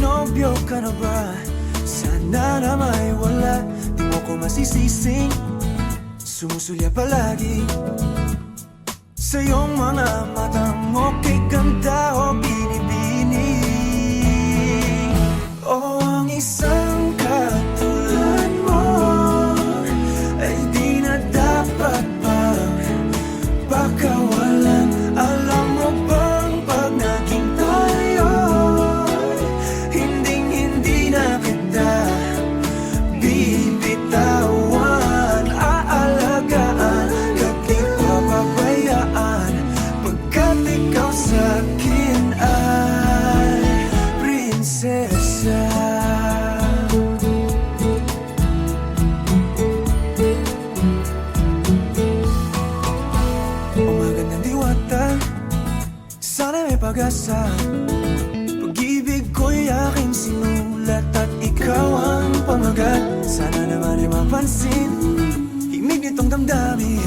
nobyo ka na ba? Sana na may wala, di mo ko masisising sumusulya palagi sa iyong mga matang okay ganda o binibini. O ang isang katulad mo ay di na dapat pang pakawalan. Alam mo bang pag naging tayo, hinding-hindi na kita bibitawan. Aalagaan, di papabayaan, pagkat ikaw sa'kin ay prinsesa. O magandang diwata, sana may pag-asa. Pag-ibig ko'y aking sinulat at ikaw ang pamagat. Sana naman ay mapansin himig nitong damdamin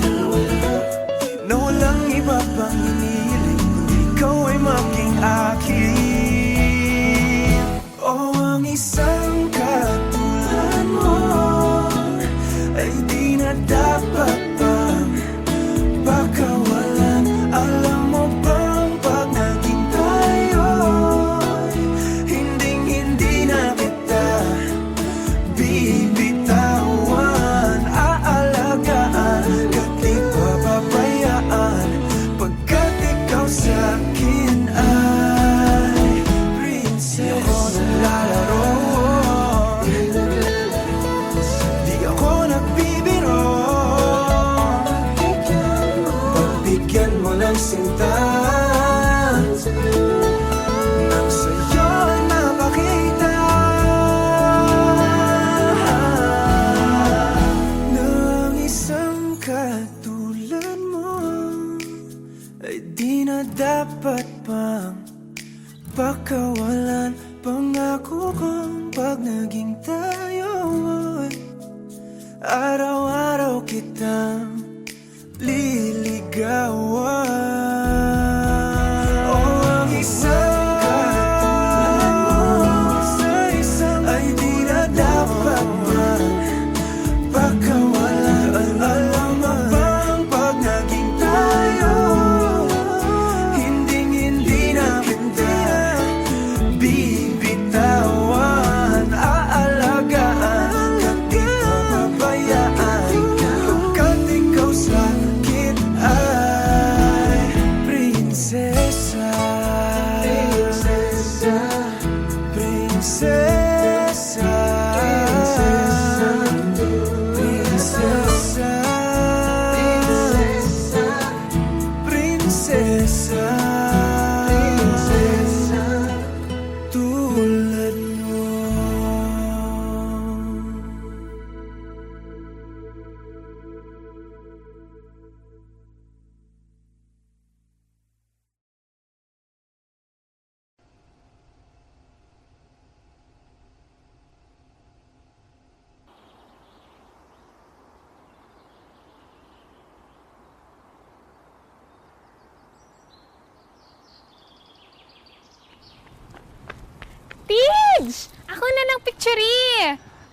na walang iba pang hinihiling kundi ikaw ay maging akin. O ang isang katulad mo ay di na dapat pang pakawalan. Alam mo bang pag naging tayo, hinding-hindi na kita bibitawan. Aalagaan, di papabayaan, pagkat ikaw sa'kin ay prinsesa. Di ako naglalaro, di ako nagbibiro. Pagbigyan mo ng sinta nang sa'yo ay mapakita ng isang katulad mo ay di na dapat pang pakawalan. Pangako kong pag naging tayo ay araw-araw kitang liligawan. O ang isang katulad mo ay di na dapat pang pakawalan. Alam mo bang pag naging tayo, hinding-hindi na kita bibitawan. Aalagaan, di papabayaan, pagkat ikaw sa'kin ay prinsesa. Prinsesa, prinsesa, prinsesa, prinsesa, tulad mo. Tigs! Ako na ng picture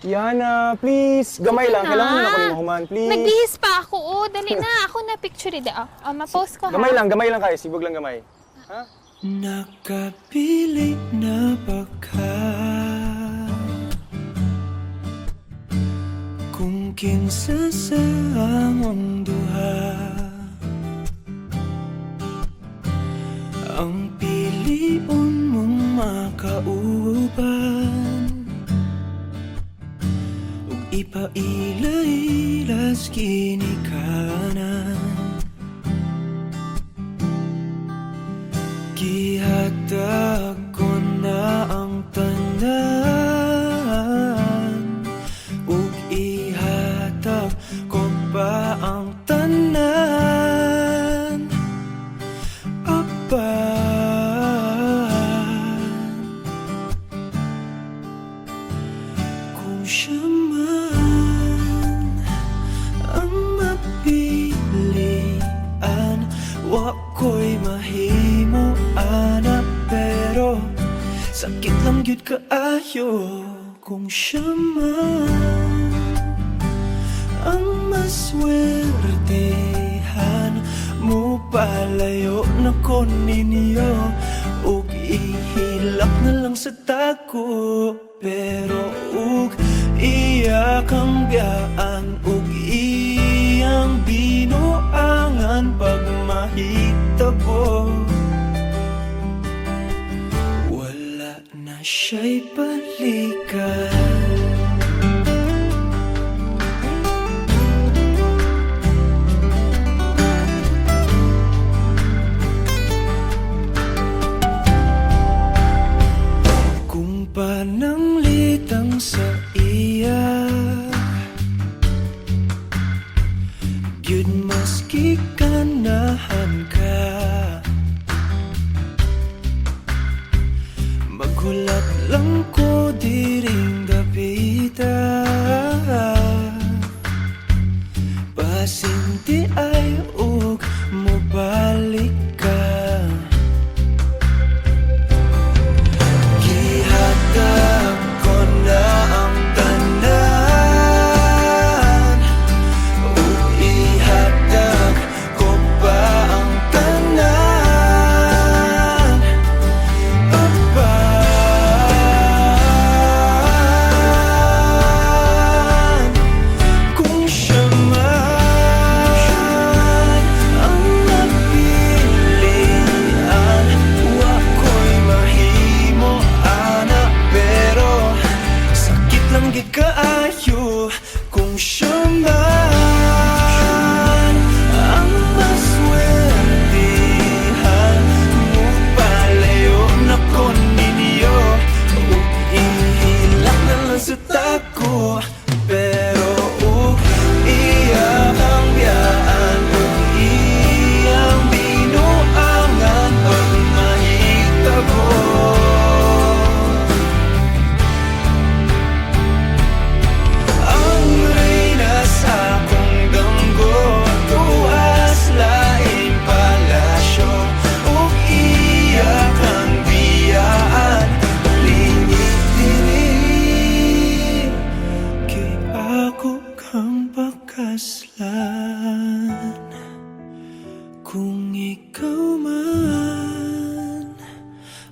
Yana, please. Gamay lang. Kailangan mo na ako human, please. Nagbihis pa ako. Oh, dali na. Ako na picture ma-post ko ha. Gamay lang kayo. Sibog lang gamay. Ha? Nakapili na ba ka kung kinsa sa among duha ang piliun mong makauban ug ipailailas ginikanan. Gihatag ko na ang tanan ug ihatag ko pa ang tanan. Apan kung siya man ang mapilian, wa ko'y mahimo ana, pero sakit lang gyud kaayo kung siya man ang maswertehan mo. Palayo na ko ninyo ug ihilak na lang sa tako. Pero ug iya kang biyaan ug iyang binuangan pag mahitabo. Wala na siya'y balikan. Pananglitang sa iya gyud maski ganahan ka. Maghulat lang ko diring dapita, pasinti ay ug mobalik ka. Gihatag ko na ang tanan ug ihatag ko pa ang tanan. Apan kung siya man ang napilian, wa ko'y mahimo ana. Pero sakit lang gid kaayo kung siya man ang maswertehan mo. Palayo na ko ninyo ug ihilak na lang sa tako. Pero iya kang biyaan ug iyang binuangan pag mahitabo. Ang reyna sa akong damgo tuas laing palasyo ug iya kang biyaan lingit diri. Kay ako kang pakaslan kung ikaw man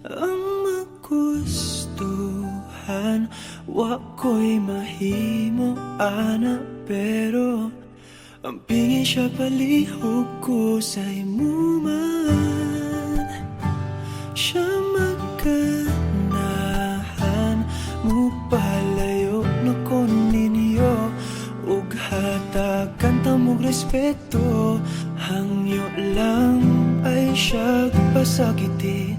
ang magustuhan, wa ko'y mahimo ana. Pero ang pingin siya palihog ko sa imo man, siya magkanahan mo. Palayo na ko ninyo ug hatagan ta mong respeto. Hangyo lang ay siya pasakiti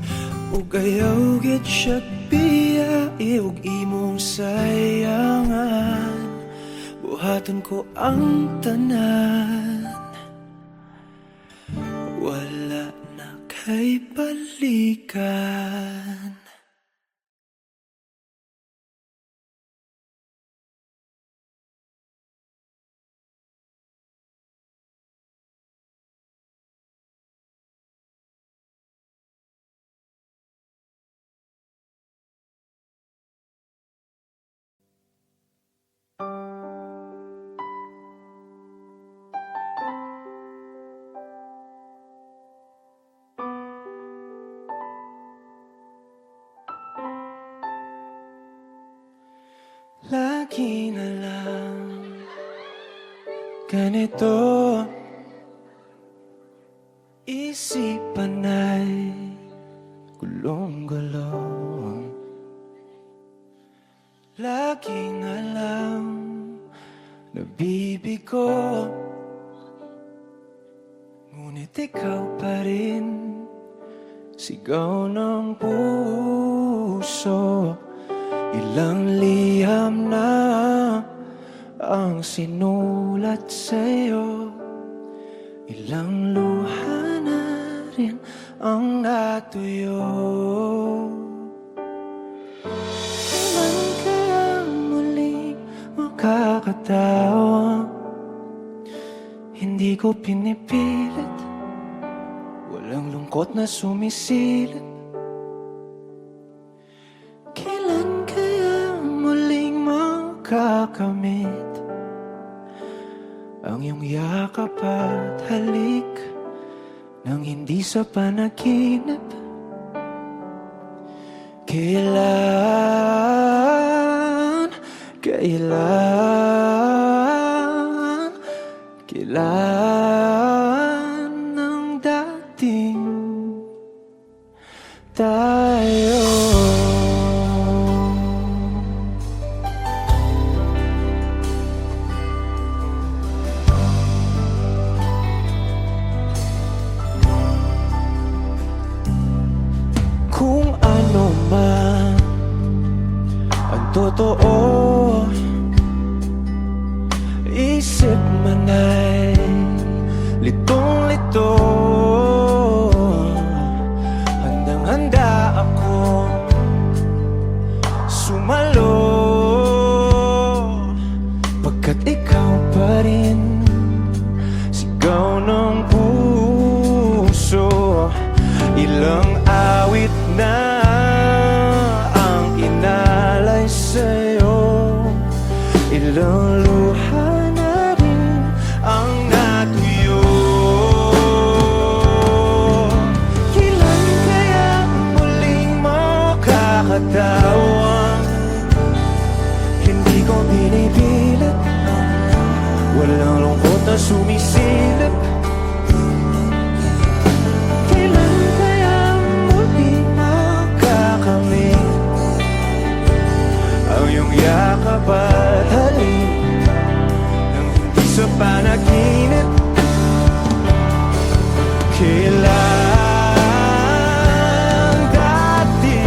ug ayaw gid siya biyai ug imong sayangan. Buhaton ko ang tanan, wala na kay balikan. Lagi na lang ganito, isipan ay gulong-gulong. Lagi na lang nabibigo, ngunit ikaw pa rin sigaw ng puso. Ilang liham na ang sinulat sa'yo, ilang luha na rin ang natuyo. Kailan kaya muling makakatawa? Hindi ko pinipilit, walang lungkot na sumisilip. makakamit ang iyong yakap at halik nang hindi sa panaginip. Kailan ang dating tayo? Kung ano man ang totoo, isip man ay litong-lito. Handang-handa ako sumalo, pagkat ikaw pa rin sigaw ng puso. Ilang awit na ang inalay sa'yo, ilang luha na rin ang natuyo. Kailan kaya muling makakatawang hindi ko pinipilit, walang lungkot na sumisilip? Yakap at halik nang hindi sa panaginip. Kailan dati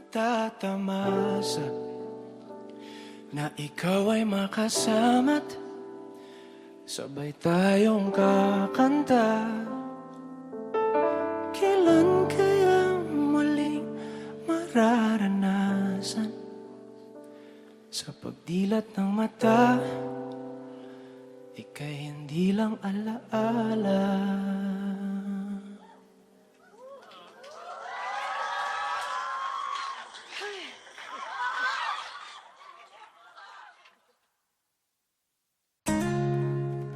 tatamasa na ikaw ay makasama't sabay tayong kakanta. Kailan kaya muling mararanasan sa pagdilat ng mata, ika'y hindi lang alaala.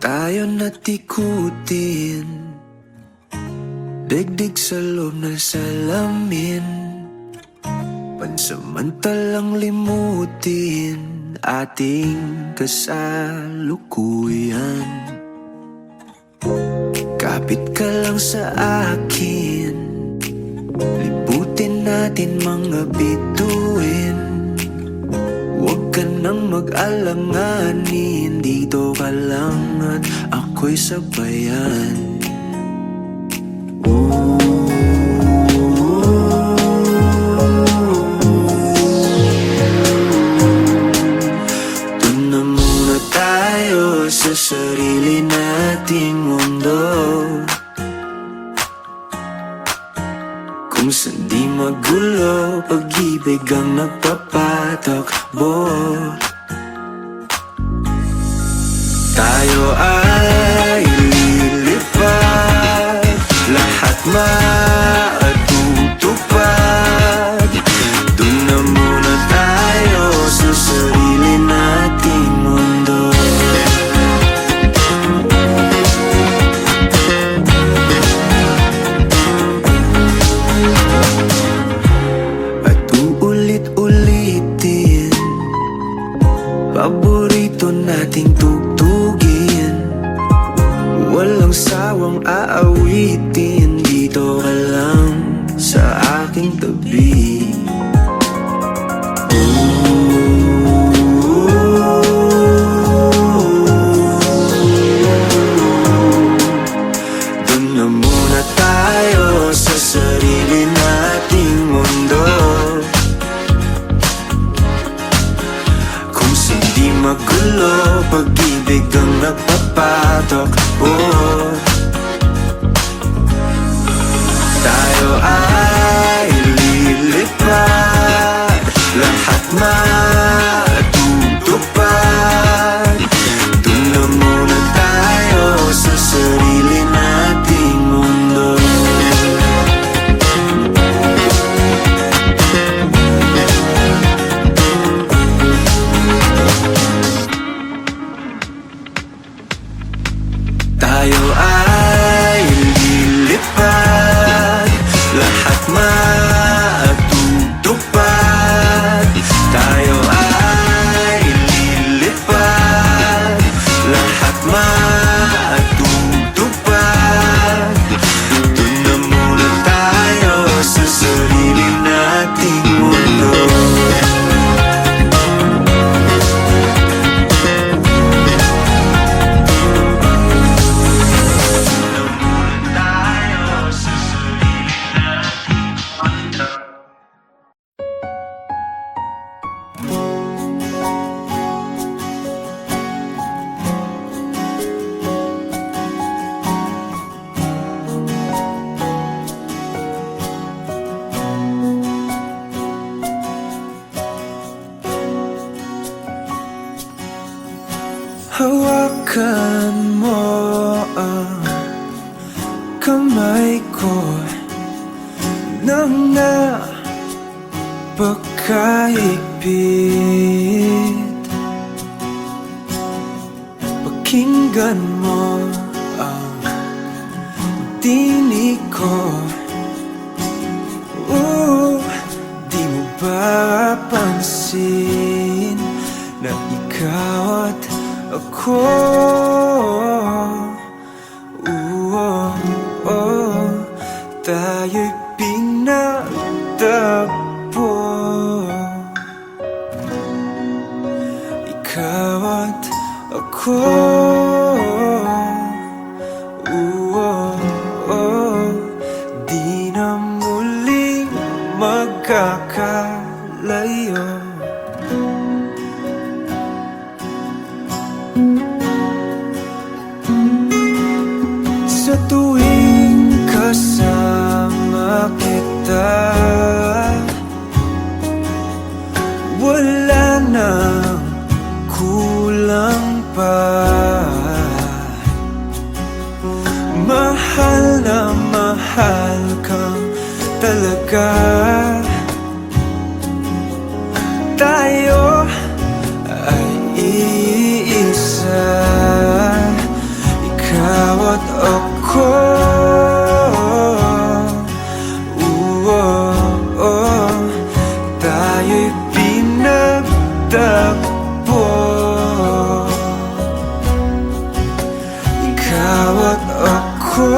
Tayo natikutin, digdig sa loob ng salamin, pansamantalang limutin ating kasalukuyan. Kapit ka lang sa akin, libutin natin mga bituin. Huwag ka nang mag-alanganin, dito ka lang at ako'y sabayan. Doon na muna tayo sa sarili nating mundo, kung saan di magulo, pag-ibig ang nagpapatakbo. Tayo ay lilipad, lahat matutupad. Doon na muna tayo sa sarili nating mundo. At uulit-ulitin paborito nating tugtugin, walang sawang aawitin. Dito ka lang sa aking tabi. magulo, pag-ibig ang nagpapatok. Oh, tayo ay lilipad, lahat matutupad. Doon na muna tayo sa sarili nating mundo. Tayo ay lilipad, lahat matutupad. Tayo ay lilipad, lahat matutupad. Doon na muna tayo sa sarili nating mundo. Hawakan mo ang kamay ko nang napakahigpit. Pakinggan mo ang tinig ko. Di mo ba pansin na ikaw at ako, tayo'y pinagtagpo. Ikaw at ako, di na muling magkakalayo. Sa tuwing kasama kita, wala nang kulang pa. Mahal na mahal kang talaga. Tayo ay iisa, ikaw at ako. Tayo'y pinagtagpo. Ikaw at ako,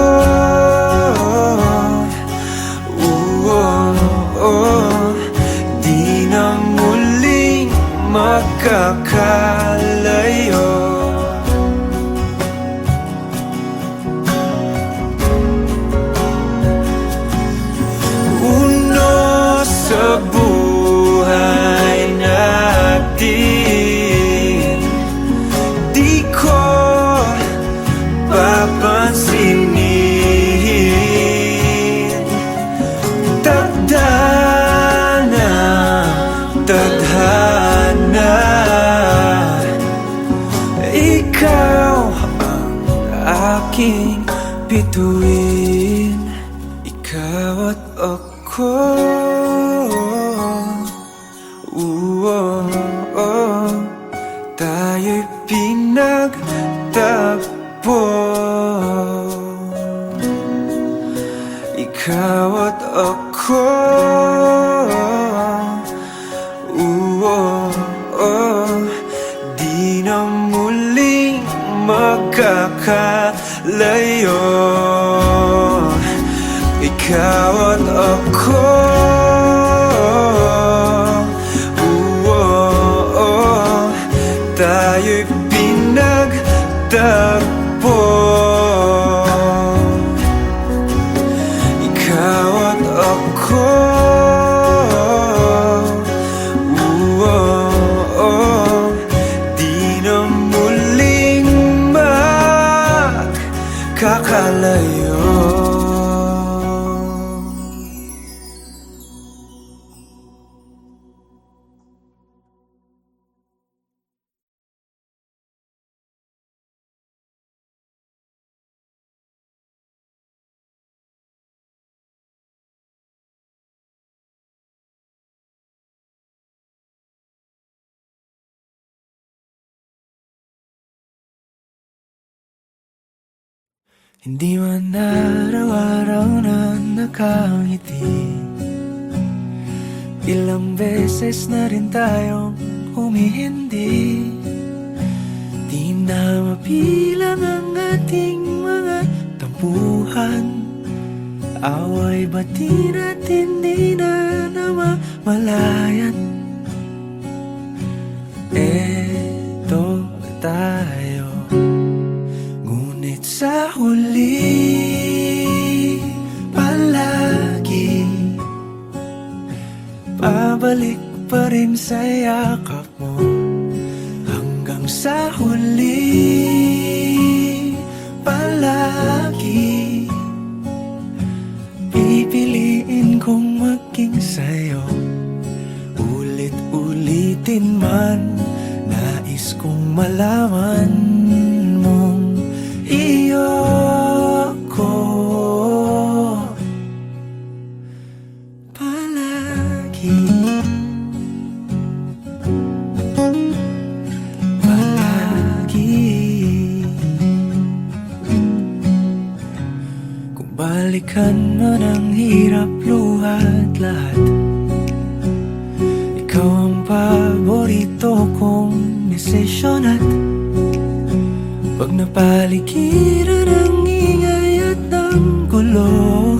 di na muling magkakalayo. Sa buhay natin, di ko papansinin. Tadhana, tadhana, ikaw ang aking bituin. Ikaw at ako, tayo'y pinagtagpo. Ikaw at ako, di na muling magkakalayo. Ikaw at ako, tayo'y pinagtagpo. Ikaw at ako, di Hindi man araw-araw na nakangiti. Ilang beses na rin tayong humihindi. Di na mapilang ang ating mga tampuhan. Away bati natin di na namamalayan. Eto tayo, ngunit sa huli palagi pabalik pa rin sa yakap mo. Hanggang sa huli palagi pipiliin kong maging sa'yo. Ulit-ulitin man, nais kong malaman mong iyo ko palagi. Palagi. Kung balikan man ang hirap, luha at lahat, ikaw ang paborito kong desisyon. At pag napaligiran ang ingay at ng gulo,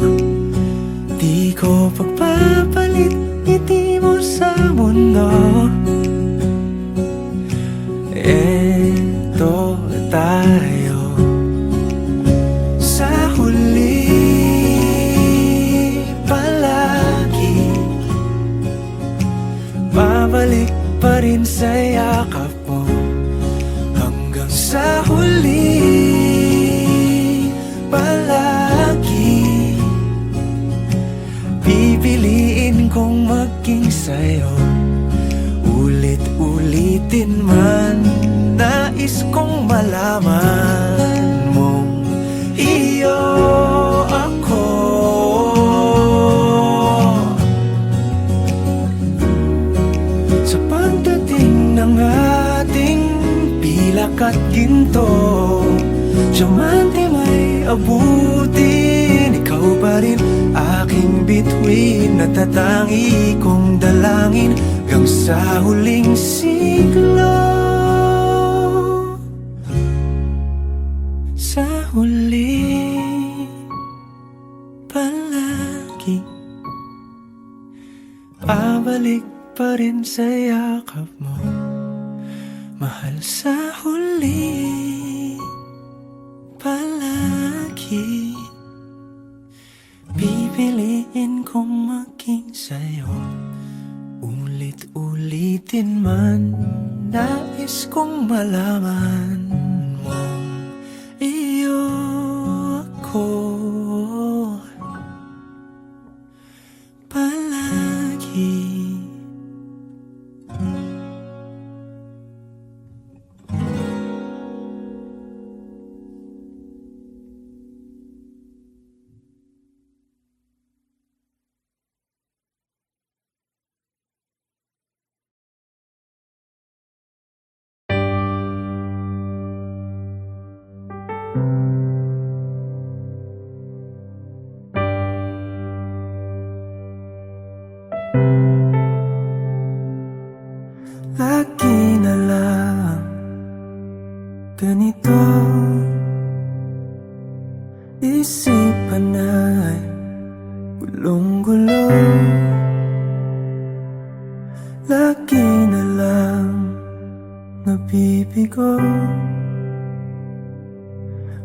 di ko pagpapalit ngiti mo sa mundo. Eto tayo, sa huli palagi babalik pa rin sa yakap mo. Hanggang sa huli palagi pipiliin kong maging sa'yo. Ulit-ulitin man, nais kong malaman mong iyo ako. Sa pagdating ng ating pilak at ginto, diamante may abutin, ikaw pa rin aking bituin. Natatangi kong dalangin hanggang sa huling siglo. Sa huli palagi pabalik pa rin sa yakap mo, mahal. Sa huli palagi pipiliin kong maging sa'yo. Ulit-ulitin man, nais kong malaman mong iyo ako palagi. Lagi na lang ganito, isipan ay gulong-gulo. Lagi na lang nabibigo,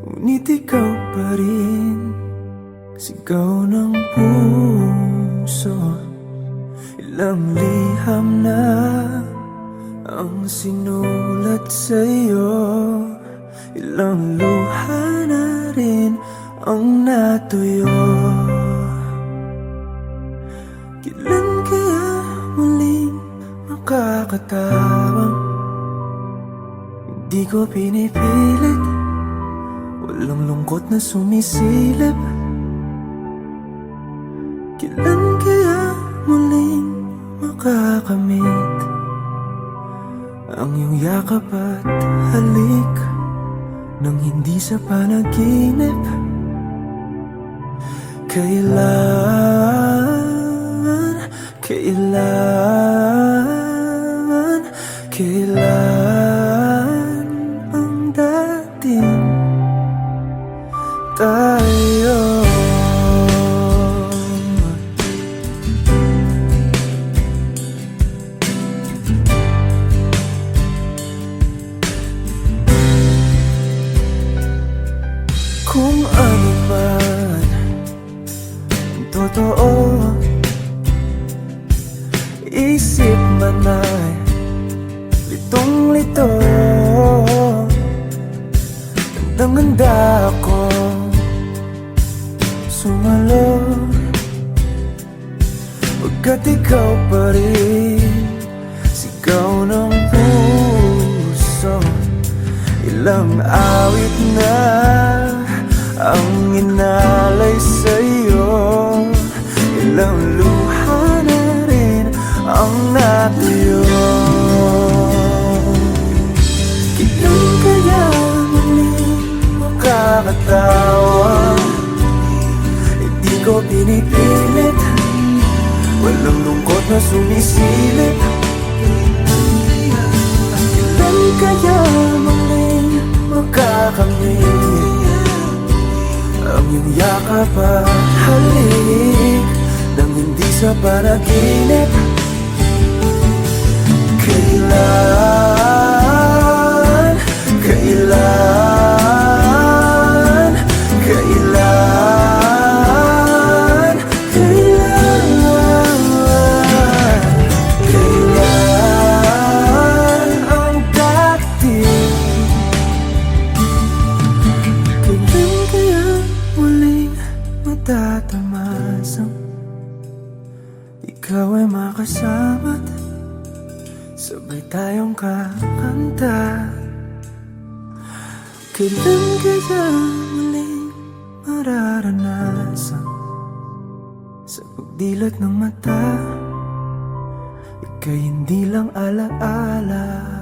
ngunit ikaw pa rin sigaw ng puso. Ilang liham na ang sinulat sa'yo, ilang luha na rin ang natuyo. Kailan kaya muling makakatawang? Hindi ko pinipilit, walang lungkot na sumisilip. Kailan kaya muling makakamit ang iyong yakap at halik nang hindi sa panaginip? Kailan ang dating tayo? Kung ano man ang totoo, isip man ay litong-lito. Gandang-ganda ako sumalo, pagkat ikaw pa rin sigaw ng puso. Ilang awit na ang inalay sa'yo, ilang luha na rin ang natuyo. Kailan kaya muling makakatawa? Hindi ko pinipilit, walang lungkot na sumisilip. Kailan kaya muling makakamit ang iyong yakap at halik nang hindi sa panaginip? Kailan, kailan, kailan, kailan, kailan ang dating? Kailan kaya muling matatamasang ikaw ay makasama't sabay tayong kakanta? Kailan kaya muling mararanasan sa pagdilat ng mata ika'y hindi lang alaala?